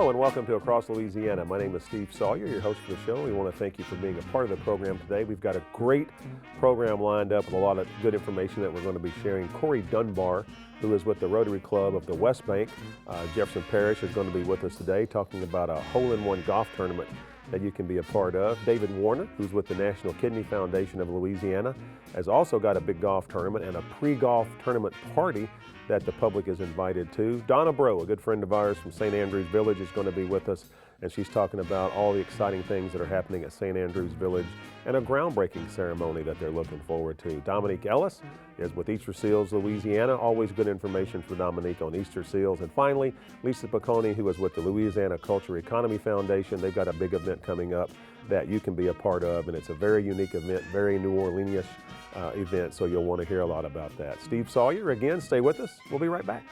Hello and welcome to Across Louisiana. My name is Steve Sawyer, your host for the show. We want to thank you for being a part of the program today. We've got a great program lined up with a lot of good information that we're going to be sharing. Corey Dunbar, who is with the Rotary Club of the West Bank, Jefferson Parish, is going to be with us today talking about a hole-in-one golf tournament that you can be a part of. David Warner, who's with the National Kidney Foundation of Louisiana, has also got a big golf tournament and a pre-golf tournament party that the public is invited to. Donna Breaux, a good friend of ours from St. Andrews Village, is going to be with us, and she's talking about all the exciting things that are happening at St. Andrews Village and a groundbreaking ceremony that they're looking forward to. Dominique Ellis is with Easter Seals Louisiana. Always good information for Dominique on Easter Seals. And finally, Lisa Picone, who is with the Louisiana Culture Economy Foundation. They've got a big event coming up that you can be a part of, and it's a very unique event, very New Orleans-ish event, so you'll want to hear a lot about that. Steve Sawyer, again, stay with us. We'll be right back.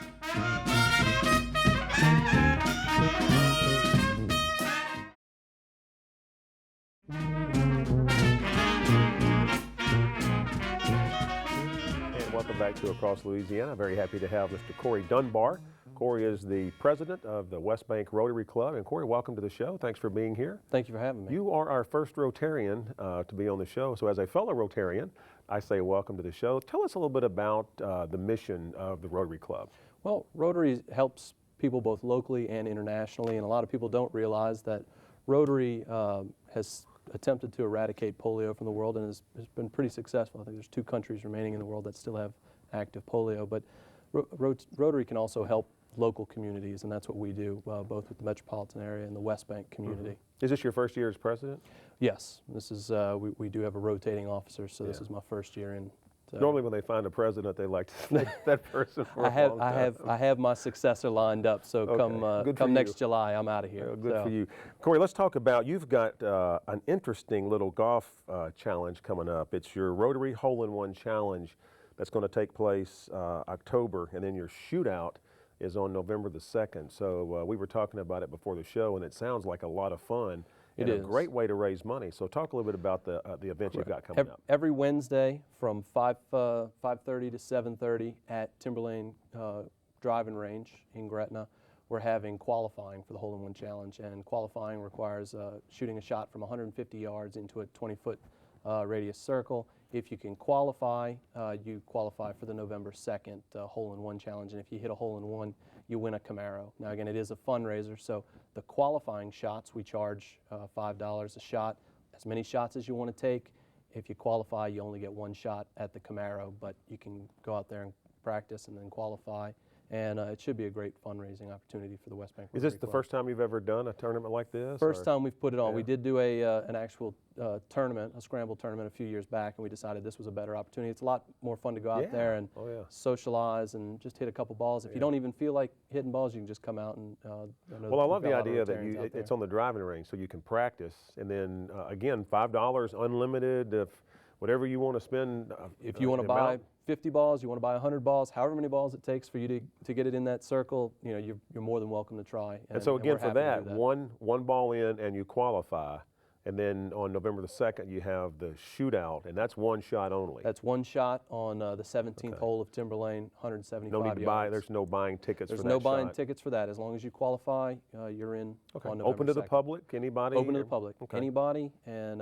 Welcome back to Across Louisiana. Very happy to have Mr. Corey Dunbar. Corey is the president of the West Bank Rotary Club. And Corey, welcome to the show. Thanks for being here. Thank you for having me. You are our first Rotarian to be on the show. So as a fellow Rotarian, I say welcome to the show. Tell us a little bit about the mission of the Rotary Club. Well, Rotary helps people both locally and internationally, and a lot of people don't realize that Rotary has attempted to eradicate polio from the world and has been pretty successful. I think there's 2 countries remaining in the world that still have active polio, but Rotary can also help local communities, and that's what we do, both with the metropolitan area and the West Bank community. Mm-hmm. Is this your first year as president? Yes, this is. We do have a rotating officer, so this is my first year in. So. Normally, when they find a president, they like to stay that person for a long time. I have my successor lined up. So come next July, I'm out of here. Good for you, Corey. Let's talk about. You've got an interesting little golf challenge coming up. It's your Rotary Hole-in-One Challenge that's going to take place October, and then your shootout is on November the 2nd. So we were talking about it before the show, and it sounds like a lot of fun. It is a great way to raise money. So talk a little bit about the event you've got coming up. Every Wednesday from 5:30 to 7:30 at Timberlane Driving Range in Gretna, we're having qualifying for the Hole-in-One Challenge, and qualifying requires shooting a shot from 150 yards into a 20-foot radius circle. If you can qualify, you qualify for the November 2nd Hole-in-One Challenge, and if you hit a hole-in-one, you win a Camaro. Now again, it is a fundraiser, so the qualifying shots, we charge $5 a shot, as many shots as you want to take. If you qualify, you only get 1 shot at the Camaro, but you can go out there and practice and then qualify. And it should be a great fundraising opportunity for the West Bank. Is this the first time you've ever done a tournament like this? First time we've put it on. Yeah. We did do an actual tournament, a scramble tournament a few years back, and we decided this was a better opportunity. It's a lot more fun to go out there and socialize and just hit a couple balls. If you don't even feel like hitting balls, you can just come out and well, I love the idea that it's on the driving range, so you can practice. And then, again, $5 unlimited, if whatever you want to spend. If you want to buy 50 balls, you want to buy 100 balls, however many balls it takes for you to get it in that circle, you're more than welcome to try. And so again, for that, one ball in and you qualify. And then on November the 2nd, you have the shootout, and that's 1 shot only. That's 1 shot on the 17th hole of Timberlane, 175 no need to yards. There's no buying tickets for that. There's no buying tickets for that. As long as you qualify, you're in on November Open to 2nd. the public, anybody? Open to the public, anybody, and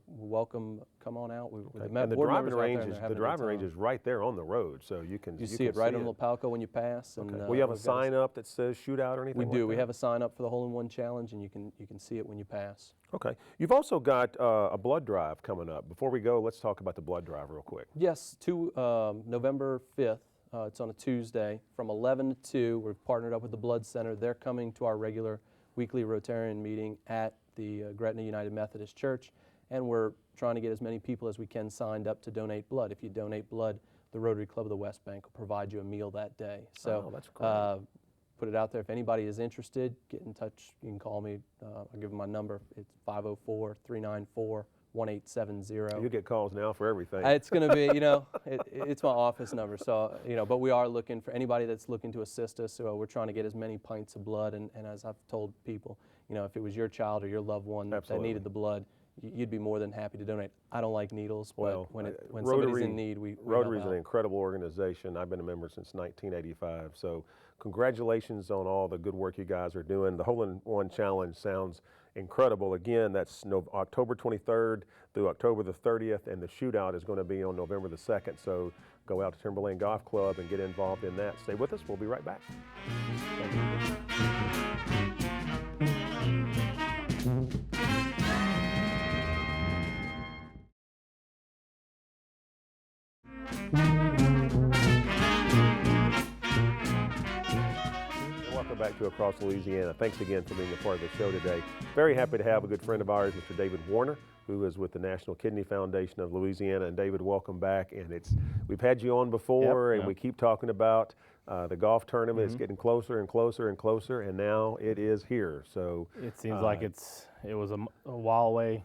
welcome, come on out. And the driving range is right there on the road, so you can see it right on Lapalco when you pass. And we have a sign up that says shootout or anything. We do. We have a sign up for the Hole-in-One Challenge, and you can see it when you pass. Okay. You've also got a blood drive coming up. Before we go, let's talk about the blood drive real quick. Yes, November 5th. It's on a Tuesday from 11 to 2. We're partnered up with the Blood Center. They're coming to our regular weekly Rotarian meeting at the Gretna United Methodist Church, and we're trying to get as many people as we can signed up to donate blood. If you donate blood, the Rotary Club of the West Bank will provide you a meal that day. So that's great. Put it out there. If anybody is interested, get in touch. You can call me. I'll give them my number. It's 504-394-1870. You get calls now for everything. It's going to be, it's my office number. So, but we are looking for anybody that's looking to assist us. So we're trying to get as many pints of blood. And as I've told people, if it was your child or your loved one that needed the blood, you'd be more than happy to donate. I don't like needles, Well, but when Rotary, somebody's in need, we Rotary is help an out. incredible organization. I've been a member since 1985. So congratulations on all the good work you guys are doing. The Hole in One Challenge sounds incredible. Again, that's October 23rd through October the 30th, and the shootout is going to be on November the 2nd. So go out to Timberlane Golf Club and get involved in that. Stay with us. We'll be right back. Welcome back to Across Louisiana. Thanks again for being a part of the show today. Very happy to have a good friend of ours, Mr. David Warner, who is with the National Kidney Foundation of Louisiana. And David, welcome back. And we've had you on before, and we keep talking about the golf tournament. It's getting closer and closer and closer, and now it is here. So it seems like it was a while away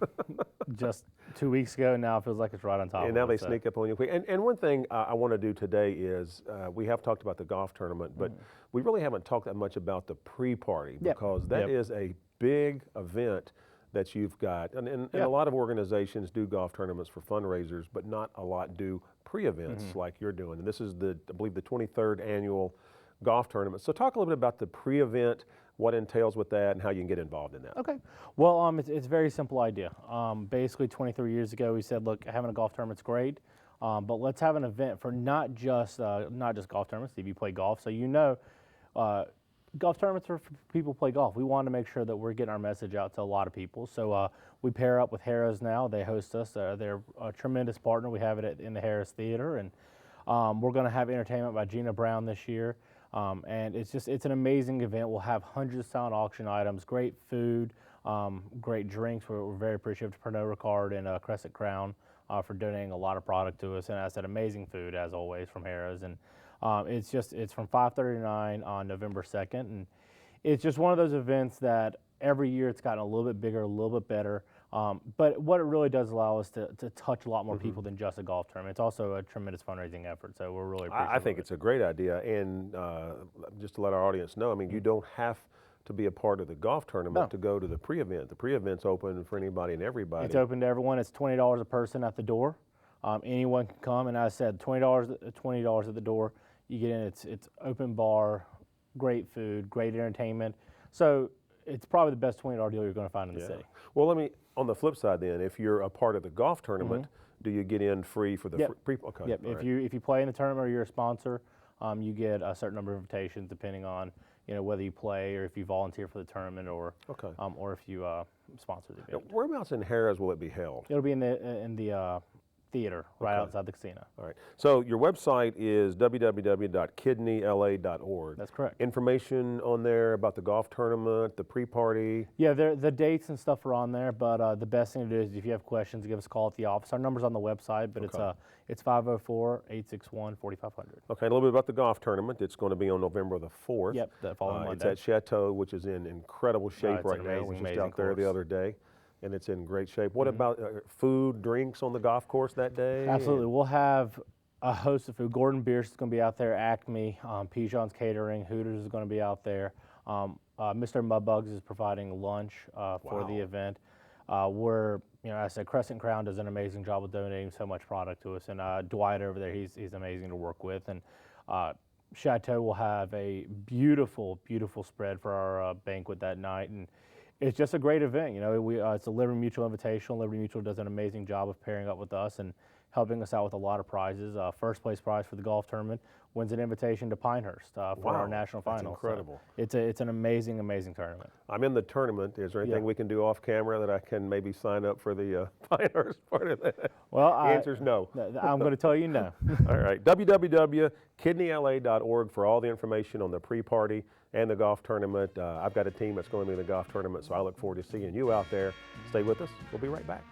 just 2 weeks ago, and now it feels like it's right on top of us. And now they sneak up on you quick. And one thing I want to do today is we have talked about the golf tournament, but we really haven't talked that much about the pre-party, because that is a big event that you've got. And a lot of organizations do golf tournaments for fundraisers, but not a lot do pre-events like you're doing. And this is I believe the 23rd annual golf tournament. So talk a little bit about the pre-event, what entails with that, and how you can get involved in that. Okay. Well, it's a very simple idea. Basically, 23 years ago, we said, look, having a golf tournament's great, but let's have an event for not just golf tournaments. If you play golf, so golf tournaments are for people who play golf. We want to make sure that we're getting our message out to a lot of people. So we pair up with Harrah's now. They host us. They're a tremendous partner. We have it in the Harrah's Theater, and we're going to have entertainment by Gina Brown this year. And it's an amazing event. We'll have hundreds of silent auction items, great food, great drinks. We're very appreciative to Pernod Ricard and Crescent Crown for donating a lot of product to us. And I said, amazing food as always from Harrah's. And it's from 5:30 to 9 on November 2nd. And it's just one of those events that every year it's gotten a little bit bigger, a little bit better. But what it really does allow us to touch a lot more people than just a golf tournament. It's also a tremendous fundraising effort, so we're really appreciative. I think it's a great idea, and just to let our audience know, I mean, you don't have to be a part of the golf tournament to go to the pre-event. The pre-event's open for anybody and everybody. It's open to everyone. It's $20 a person at the door. Anyone can come, and I said $20 at the door. You get in. It's open bar, great food, great entertainment. So it's probably the best $20 deal you're going to find in the city. Well, on the flip side then, if you're a part of the golf tournament, do you get in free for the pre? Okay. Yep. If you play in the tournament or you're a sponsor, you get a certain number of invitations depending on whether you play or if you volunteer for the tournament or if you sponsor the event. Now, whereabouts in Harrah's will it be held? It'll be in the theater right outside the casino. All right. So your website is www.kidneyla.org. That's correct. Information on there about the golf tournament, the pre-party. Yeah, the dates and stuff are on there, but the best thing to do is if you have questions, give us a call at the office. Our number's on the website, but it's 504-861-4500. Okay, a little bit about the golf tournament. It's going to be on November the 4th. Yep, the following Monday. It's at Chateau, which is in incredible shape right now. I was just out there the other day, and it's in great shape. What about food, drinks on the golf course that day? Absolutely. We'll have a host of food. Gordon Bierce is going to be out there, Acme, Pigeon's Catering, Hooters is going to be out there. Mr. Mudbugs is providing lunch for the event. I said Crescent Crown does an amazing job of donating so much product to us, and Dwight over there, he's amazing to work with. And Chateau will have a beautiful, beautiful spread for our banquet that night, and it's just a great event. It's a Liberty Mutual Invitational. Liberty Mutual does an amazing job of pairing up with us and helping us out with a lot of prizes. First place prize for the golf tournament wins an invitation to Pinehurst for our national final. That's incredible. So it's an amazing, amazing tournament. I'm in the tournament. Is there anything we can do off camera that I can maybe sign up for the Pinehurst part of that? Well, the answer's no. I'm going to tell you no. All right. www.kidneyla.org for all the information on the pre-party and the golf tournament. I've got a team that's going to be in the golf tournament, so I look forward to seeing you out there. Stay with us. We'll be right back.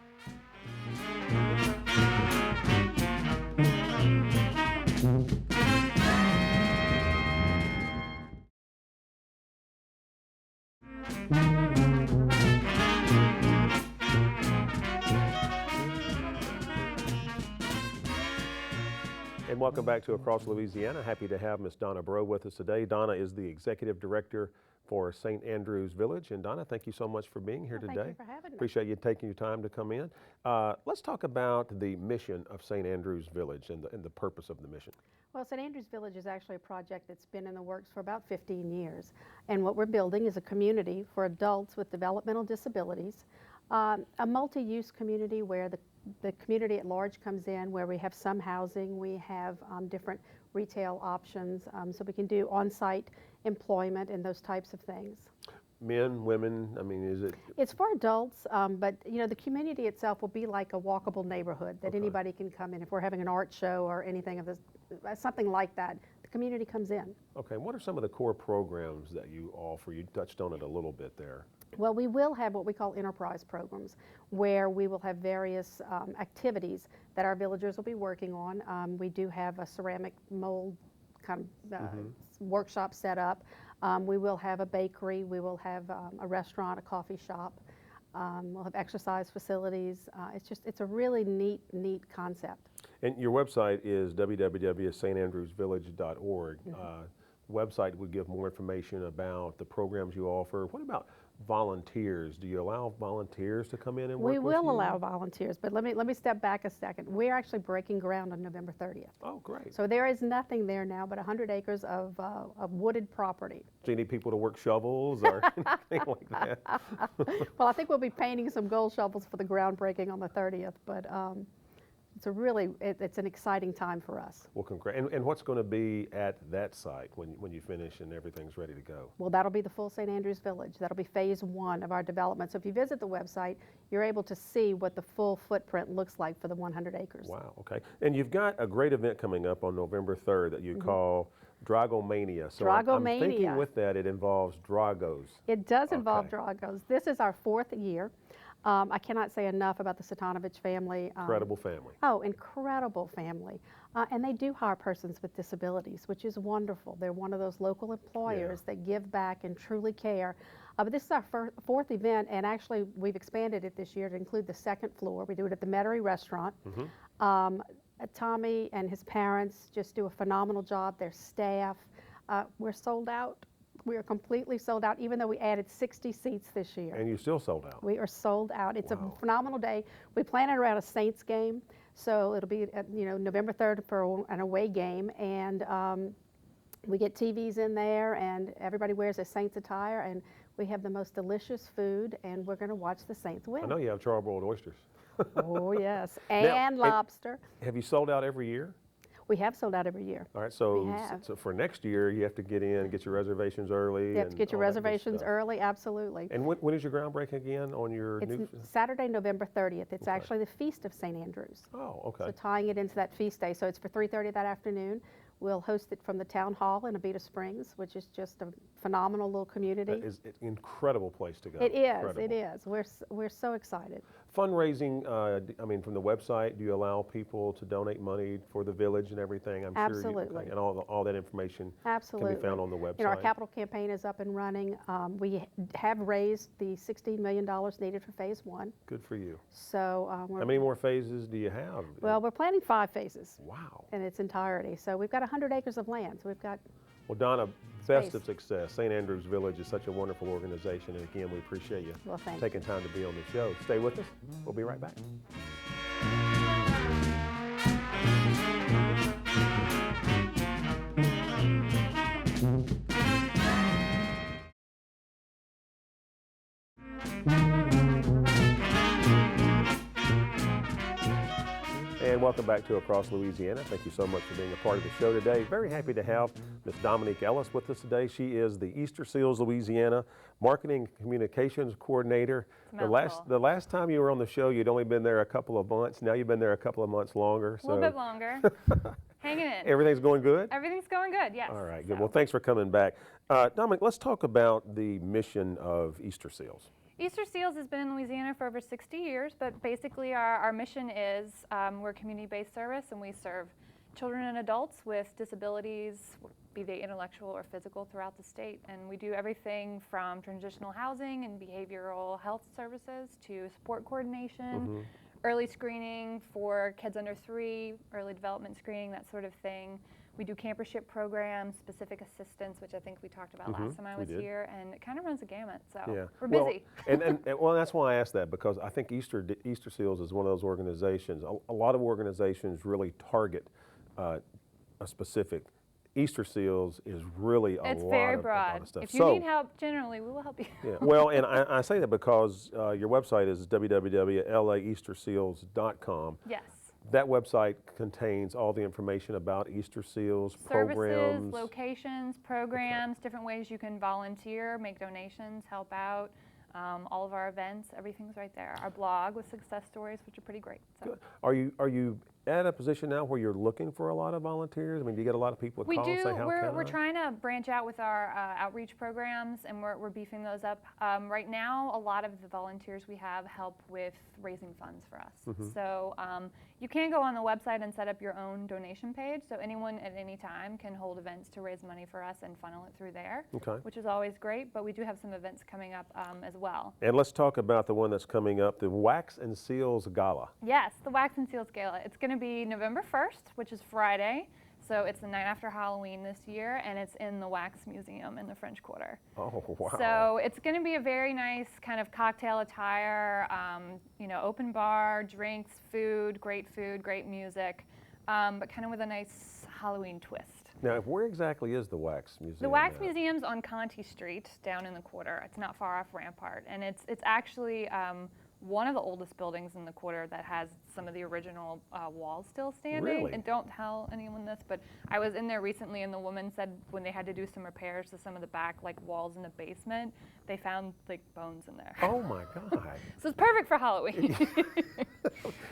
And welcome back to Across Louisiana. Happy to have Miss Donna Breaux with us today. Donna is the Executive Director for St. Andrews Village. And Donna, thank you so much for being here today. Thank you for having me. Appreciate you taking your time to come in. Let's talk about the mission of St. Andrews Village and the purpose of the mission. Well, St. Andrews Village is actually a project that's been in the works for about 15 years. And what we're building is a community for adults with developmental disabilities, a multi-use community where the community at large comes in, where we have some housing, we have different retail options, so we can do on-site employment and those types of things. Men, women, I mean, is it? It's for adults, but you know, the community itself will be like a walkable neighborhood that anybody can come in. If we're having an art show or anything of this, something like that, the community comes in. Okay, what are some of the core programs that you offer? You touched on it a little bit there. Well, we will have what we call enterprise programs, where we will have various activities that our villagers will be working on. We do have a ceramic mold kind of workshop set up. We will have a bakery. We will have a restaurant, a coffee shop. We'll have exercise facilities. It's a really neat concept. And your website is www.standrewsvillage.org. Website would give more information about the programs you offer. What about volunteers? Do you allow volunteers to come in and work with you? We will allow volunteers, but let me step back a second. We're actually breaking ground on November 30th. Oh, great. So there is nothing there now but 100 acres of wooded property. Do you need people to work shovels or anything like that? Well, I think we'll be painting some gold shovels for the groundbreaking on the 30th, but it's an exciting time for us. Well, congrats. And what's going to be at that site when you finish and everything's ready to go? Well, that'll be the full St. Andrews Village. That'll be phase 1 of our development. So if you visit the website, you're able to see what the full footprint looks like for the 100 acres. Wow, okay. And you've got a great event coming up on November 3rd that you call Dragomania. So I'm thinking with that it involves Dragos. It does involve Dragos. This is our 4th year. I cannot say enough about the Satanovich family. Incredible family. Oh, incredible family. And they do hire persons with disabilities, which is wonderful. They're one of those local employers that give back and truly care. But this is our 4th event, and actually we've expanded it this year to include the 2nd floor. We do it at the Metairie Restaurant. Tommy and his parents just do a phenomenal job. Their staff. We're sold out. We are completely sold out, even though we added 60 seats this year. And you still sold out. We are sold out. It's a phenomenal day. We plan it around a Saints game, so it'll be November 3rd for an away game, and we get TVs in there, and everybody wears a Saints attire, and we have the most delicious food, and we're going to watch the Saints win. I know you have charbroiled oysters. Oh yes, and lobster. Have you sold out every year? We have sold out every year. All right, so for next year, you have to get in and get your reservations early. You have to get your reservations early, absolutely. And when is your groundbreak again on your new? It's Saturday, November 30th. It's actually the Feast of St. Andrews. Oh, okay. So tying it into that feast day. So it's for 3:30 that afternoon. We'll host it from the town hall in Abita Springs, which is just a phenomenal little community. That is an incredible place to go. It is, incredible. it is. We're so excited. Fundraising, I mean, from the website, do you allow people to donate money for the village and everything? I'm Absolutely. Sure and all that information Absolutely. can be found on the website. You know, our capital campaign is up and running. We have raised the $16 million needed for phase 1. Good for you. So how many more phases do you have? Well, we're planning 5 phases. Wow. In its entirety. So we've got 100 acres of land. So we've got. Well, Donna, best of success. St. Andrews Village is such a wonderful organization, and again, we appreciate you taking time to be on the show. Stay with us. We'll be right back. And welcome back to Across Louisiana. Thank you so much for being a part of the show today. Very happy to have Miss Dominique Ellis with us today. She is the Easter Seals Louisiana Marketing Communications Coordinator. The last time you were on the show, you'd only been there a couple of months. Now you've been there a couple of months longer. A little bit longer. Hanging in. Everything's going good? Everything's going good, yes. All right, good. Well, thanks for coming back. Dominique, let's talk about the mission of Easter Seals. Easter Seals has been in Louisiana for over 60 years, but basically our mission is we're a community-based service, and we serve children and adults with disabilities, be they intellectual or physical, throughout the state. And we do everything from transitional housing and behavioral health services to support coordination, early screening for kids under 3, early development screening, that sort of thing. We do campership programs, specific assistance, which I think we talked about last time I was here, and it kind of runs the gamut, so we're busy. Well, that's why I asked that, because I think Easter Seals is one of those organizations. A lot of organizations really target a specific. Easter Seals is really a It's lot very of broad. stuff. If you need help, generally, we will help you. Yeah. Well, and I say that because your website is www.laeasterseals.com. Yes. That website contains all the information about Easter Seals, Services, programs. locations, programs, different ways you can volunteer, make donations, help out. All of our events, everything's right there. Our blog with success stories, which are pretty great. So. Good. Are you at a position now where you're looking for a lot of volunteers? I mean, do you get a lot of people that call and say, how can I? We're trying to branch out with our outreach programs, and we're beefing those up. Right now, a lot of the volunteers we have help with raising funds for us. So you can go on the website and set up your own donation page, so anyone at any time can hold events to raise money for us and funnel it through there, which is always great, but we do have some events coming up as well. And let's talk about the one that's coming up, the Wax and Seals Gala. Yes, the Wax and Seals Gala. It's going to be November 1st, which is Friday. So it's the night after Halloween this year, and it's in the Wax Museum in the French Quarter. Oh, wow. So it's going to be a very nice kind of cocktail attire, open bar, drinks, food, great music, but kind of with a nice Halloween twist. Now, where exactly is the Wax Museum? The Wax Museum's on Conti Street, down in the Quarter. It's not far off Rampart, and it's actually one of the oldest buildings in the Quarter that has some of the original walls still standing. Really? And don't tell anyone this, but I was in there recently, and the woman said when they had to do some repairs to some of the back walls in the basement, they found bones in there. Oh my God. So it's perfect for Halloween.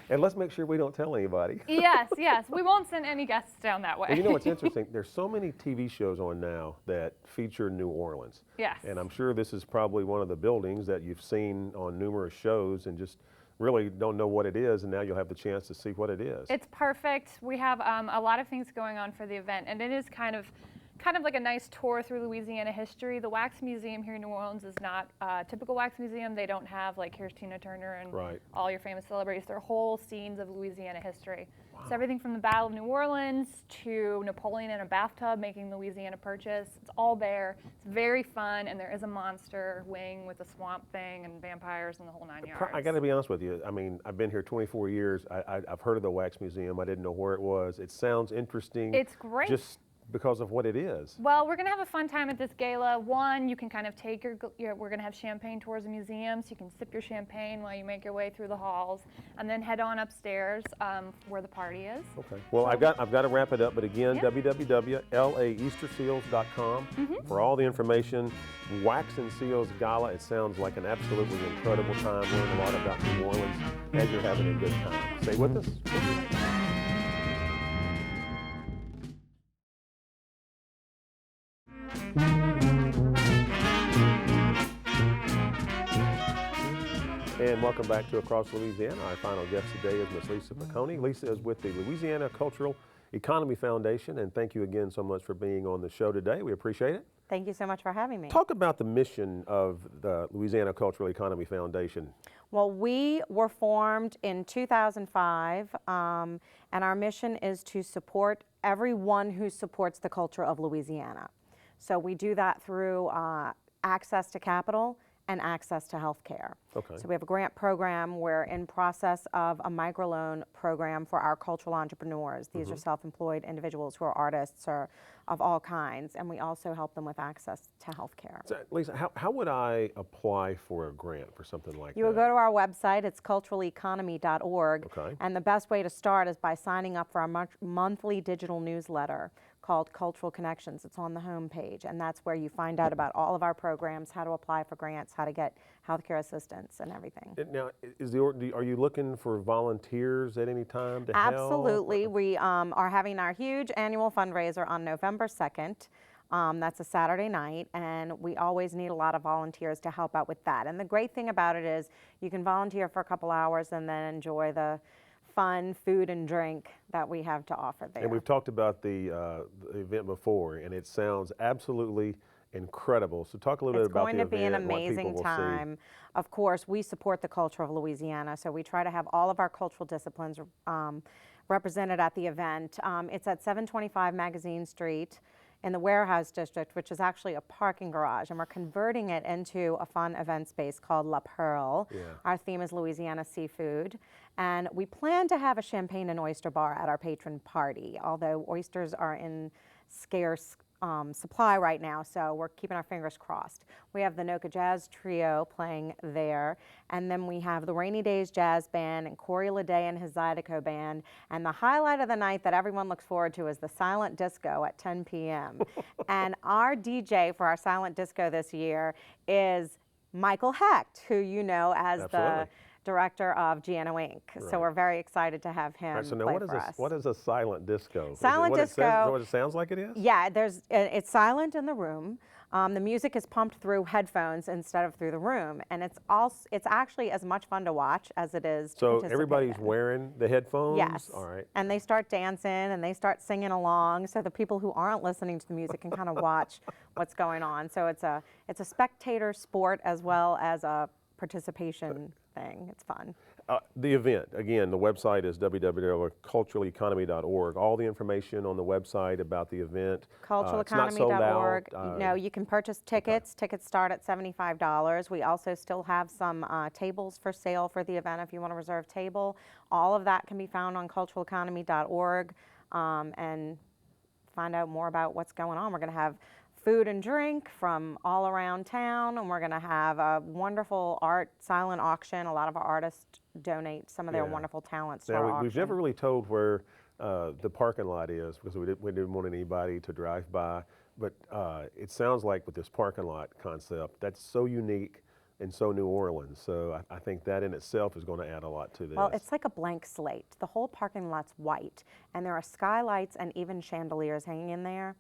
And let's make sure we don't tell anybody. Yes, we won't send any guests down that way. Well, you know what's interesting? There's so many TV shows on now that feature New Orleans. Yes. And I'm sure this is probably one of the buildings that you've seen on numerous shows and just really don't know what it is, and now you'll have the chance to see what it is. It's perfect. We have a lot of things going on for the event, and it is kind of like a nice tour through Louisiana history. The Wax Museum here in New Orleans is not a typical wax museum. They don't have here's Tina Turner and all your famous celebrities. They're whole scenes of Louisiana history. Wow. So everything from the Battle of New Orleans to Napoleon in a bathtub making the Louisiana Purchase, it's all there. It's very fun, and there is a monster wing with a swamp thing and vampires and the whole 9 yards. I got to be honest with you. I mean, I've been here 24 years. I've heard of the Wax Museum. I didn't know where it was. It sounds interesting. It's great. Just because of what it is. Well, we're going to have a fun time at this gala. One, you can kind of take we're going to have champagne tours of museums. You can sip your champagne while you make your way through the halls, and then head on upstairs where the party is. Okay. Well, I've got to wrap it up, but again, www.laeasterseals.com for all the information. Wax and Seals Gala. It sounds like an absolutely incredible time. Learn a lot about New Orleans as you're having a good time. Stay with us. And welcome back to Across Louisiana. Our final guest today is Miss Lisa Picone. Lisa is with the Louisiana Cultural Economy Foundation, and thank you again so much for being on the show today. We appreciate it. Thank you so much for having me. Talk about the mission of the Louisiana Cultural Economy Foundation. Well, we were formed in 2005, and our mission is to support everyone who supports the culture of Louisiana. So we do that through access to capital and access to health care. Okay. So we have a grant program. We're in process of a microloan program for our cultural entrepreneurs. These are self-employed individuals who are artists or of all kinds, and we also help them with access to health care. So, Lisa, how would I apply for a grant for something like that? You would go to our website. It's culturaleconomy.org. Okay. And the best way to start is by signing up for our monthly digital newsletter called Cultural Connections. It's on the homepage, and that's where you find out about all of our programs, how to apply for grants, how to get healthcare assistance, and everything. Now, are you looking for volunteers at any time to help? Absolutely. We are having our huge annual fundraiser on November 2nd. That's a Saturday night, and we always need a lot of volunteers to help out with that. And the great thing about it is you can volunteer for a couple hours and then enjoy the fun food and drink that we have to offer there. And we've talked about the event before, and it sounds absolutely incredible. So talk a little bit It's about going the to be an event, what people amazing will see. time. Of course, we support the culture of Louisiana, so we try to have all of our cultural disciplines represented at the event. It's at 725 Magazine Street in the Warehouse District, which is actually a parking garage, and we're converting it into a fun event space called La Pearl. Yeah. Our theme is Louisiana seafood, and we plan to have a champagne and oyster bar at our patron party, although oysters are in scarce supply right now, so we're keeping our fingers crossed. We have the Noka Jazz Trio playing there, and then we have the Rainy Days Jazz Band and Corey Leday and his Zydeco Band, and the highlight of the night that everyone looks forward to is the Silent Disco at 10 p.m. And our DJ for our Silent Disco this year is Michael Hecht, who you know as Absolutely. the director of GNO Inc. Right. So we're very excited to have him All right, so now play what is for us. what is a silent disco? Silent is it disco- what it sounds like it is? Yeah, it's silent in the room. The music is pumped through headphones instead of through the room, and it's actually as much fun to watch as it is to So participate everybody's in. wearing the headphones? Yes. All right. And they start dancing and they start singing along, so the people who aren't listening to the music can kind of watch what's going on. So it's a spectator sport as well as a participation thing. It's fun. The event, again, the website is www.culturaleconomy.org. All the information on the website about the event. It's not sold out. Culturaleconomy.org. No, you can purchase tickets. Tickets start at $75. We also still have some tables for sale for the event if you want to reserve table. All of that can be found on culturaleconomy.org and find out more about what's going on. We're going to have food and drink from all around town, and we're going to have a wonderful silent auction. A lot of our artists donate some of their Yeah. wonderful talents to Now, our we've auction. never really told where the parking lot is because we didn't want anybody to drive by. But it sounds like with this parking lot concept, that's so unique and so New Orleans. So I think that in itself is going to add a lot to this. Well, it's like a blank slate. The whole parking lot's white, and there are skylights and even chandeliers hanging in there.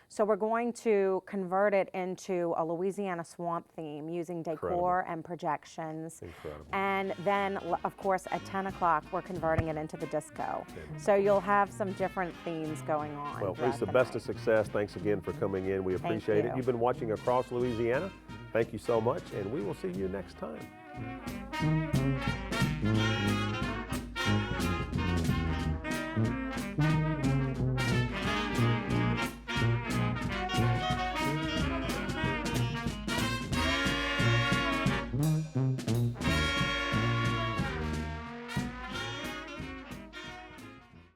So we're going to convert it into a Louisiana swamp theme using decor and projections. Incredible. And then, of course, at 10 o'clock, we're converting it into the disco. So you'll have some different themes going on. Well, throughout Lisa, the best night. of success. Thanks again for coming in. We Thank appreciate it. you. You've been watching Across Louisiana. Thank you so much, and we will see you next time.